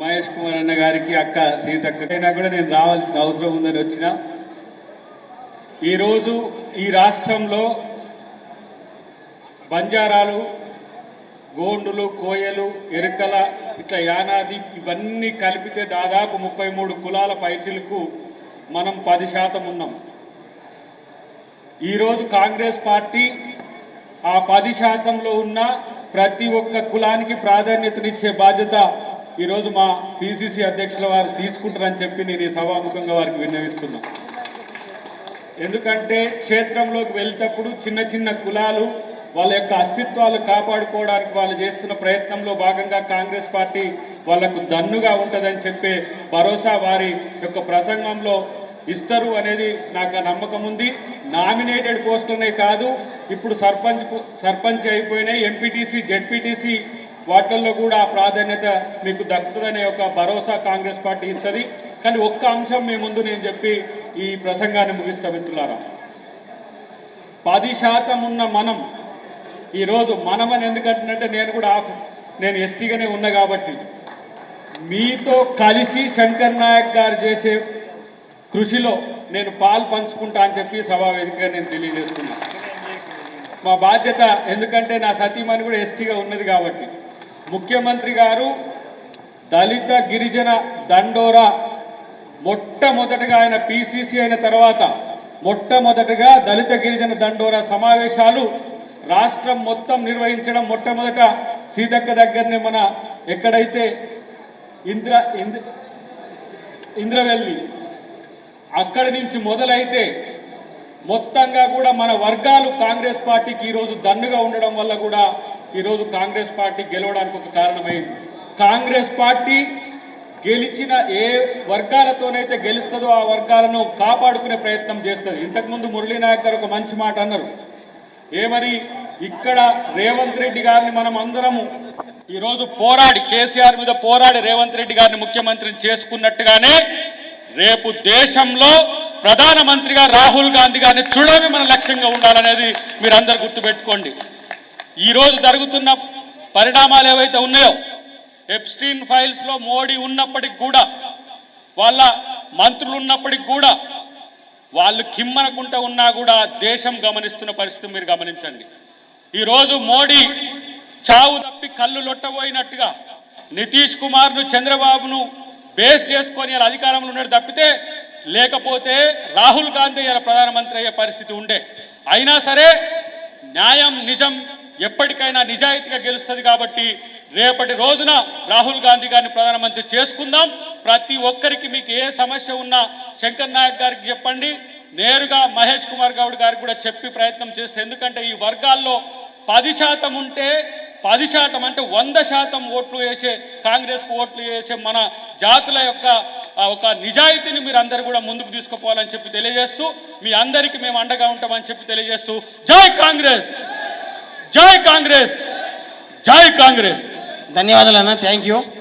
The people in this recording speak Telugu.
మహేష్ కుమార్ అన్న గారికి, అక్క సీతక్కైనా కూడా నేను రావాల్సిన అవసరం ఉందని వచ్చిన. ఈరోజు ఈ రాష్ట్రంలో బంజారాలు, గోండులు, కోయలు, ఎరుకల, ఇట్లా యానాది ఇవన్నీ కలిపితే దాదాపు 33 కులాల పైచిలకు మనం 10% ఉన్నాం. ఈరోజు కాంగ్రెస్ పార్టీ ఆ 10%లో ఉన్న ప్రతి ఒక్క కులానికి ప్రాధాన్యతనిచ్చే బాధ్యత ఈరోజు మా పిసిసి అధ్యక్షుల వారు తీసుకుంటారని చెప్పి నేను ఈ సభాముఖంగా వారికి విన్నవిస్తున్నా. ఎందుకంటే క్షేత్రంలోకి వెళ్ళేటప్పుడు చిన్న చిన్న కులాలు వాళ్ళ యొక్క అస్తిత్వాలు కాపాడుకోవడానికి వాళ్ళు చేస్తున్న ప్రయత్నంలో భాగంగా కాంగ్రెస్ పార్టీ వాళ్లకు దన్నుగా ఉంటుందని చెప్పే భరోసా వారి యొక్క ప్రసంగంలో ఇస్తారు అనేది నాకు నమ్మకం ఉంది. నామినేటెడ్ పోస్టులనే కాదు, ఇప్పుడు సర్పంచ్ అయిపోయినాయి, ఎంపీటీసీ, జెడ్పీటీసీ వాటిల్లో కూడా ప్రాధాన్యత మీకు దక్కుతుందనే ఒక భరోసా కాంగ్రెస్ పార్టీ ఇస్తుంది. కానీ ఒక్క అంశం మీ ముందు నేను చెప్పి ఈ ప్రసంగాన్ని ముగిస్తా మిత్రులారా. 10% ఉన్న మనం ఈరోజు మనమని ఎందుకంటున్నంటే నేను ఎస్టీగానే ఉన్నా కాబట్టి మీతో కలిసి శంకర్ నాయక్ గారు చేసే కృషిలో నేను పాలు పంచుకుంటా అని చెప్పి సభావేదికగా నేను తెలియజేస్తున్నా. మా బాధ్యత, ఎందుకంటే నా సతీమణి కూడా ఎస్టీగా ఉన్నది కాబట్టి. ముఖ్యమంత్రి గారు దళిత గిరిజన దండోరా మొట్టమొదటిగా ఆయన పిసిసి అయిన తర్వాత మొట్టమొదటిగా దళిత గిరిజన దండోరా సమావేశాలు రాష్ట్రం మొత్తం నిర్వహించడం మొట్టమొదట సీతక్క దగ్గరనే మన ఎక్కడైతే ఇంద్రవెల్లి అక్కడి నుంచి మొదలైతే మొత్తంగా కూడా మన వర్గాలు కాంగ్రెస్ పార్టీకి ఈరోజు దన్నుగా ఉండడం వల్ల కూడా ఈరోజు కాంగ్రెస్ పార్టీ గెలవడానికి ఒక కారణమైంది. కాంగ్రెస్ పార్టీ గెలిచిన ఏ వర్గాలతోనైతే గెలుస్తుందో ఆ వర్గాలను కాపాడుకునే ప్రయత్నం చేస్తుంది. ఇంతకుముందు మురళీనాయక్ గారు ఒక మంచి మాట అన్నారు. ఏమని, ఇక్కడ రేవంత్ రెడ్డి గారిని మనం అందరము ఈరోజు పోరాడి కేసీఆర్ మీద పోరాడి రేవంత్ రెడ్డి గారిని ముఖ్యమంత్రిని చేసుకున్నట్టుగానే రేపు దేశంలో ప్రధానమంత్రిగా రాహుల్ గాంధీ గారిని చూడడమే మన లక్ష్యంగా ఉండాలనేది మీరందరూ గుర్తుపెట్టుకోండి. ఈరోజు జరుగుతున్న పరిణామాలు ఏవైతే ఉన్నాయో, ఎప్స్టీన్ ఫైల్స్లో మోడీ ఉన్నప్పటికి కూడా, వాళ్ళ మంత్రులు ఉన్నప్పటికి కూడా, వాళ్ళు కిమ్మనకుంటూ ఉన్నా కూడా దేశం గమనిస్తున్న పరిస్థితి మీరు గమనించండి. ఈరోజు మోడీ చావు తప్పి కళ్ళు లొట్టబోయినట్టుగా నితీష్ కుమార్ను, చంద్రబాబును బేస్ చేసుకొని ఇలా అధికారంలో ఉన్నాడు తప్పితే, లేకపోతే రాహుల్ గాంధీ ఇలా ప్రధానమంత్రి అయ్యే పరిస్థితి ఉండే. అయినా సరే న్యాయం, నిజం ఎప్పటికైనా నిజాయితీగా గెలుస్తుంది కాబట్టి రేపటి రోజున రాహుల్ గాంధీ గారిని ప్రధానమంత్రి చేసుకుందాం. ప్రతి ఒక్కరికి మీకు ఏ సమస్య ఉన్నా శంకర్ నాయక్ గారికి చెప్పండి, నేరుగా మహేష్ కుమార్ గౌడ్ గారికి కూడా చెప్పి ప్రయత్నం చేస్తే. ఎందుకంటే ఈ వర్గాల్లో 10% ఉంటే 10% అంటే 100% ఓట్లు వేసే, కాంగ్రెస్కు ఓట్లు వేసే మన జాతుల యొక్క ఒక నిజాయితీని మీరు అందరూ కూడా ముందుకు తీసుకుపోవాలని చెప్పి తెలియజేస్తూ, మీ అందరికీ మేము అండగా ఉంటామని చెప్పి తెలియజేస్తూ, జై కాంగ్రెస్, జై కాంగ్రెస్, జై కాంగ్రెస్. ధన్యవాదాలు అన్న, థ్యాంక్ యూ.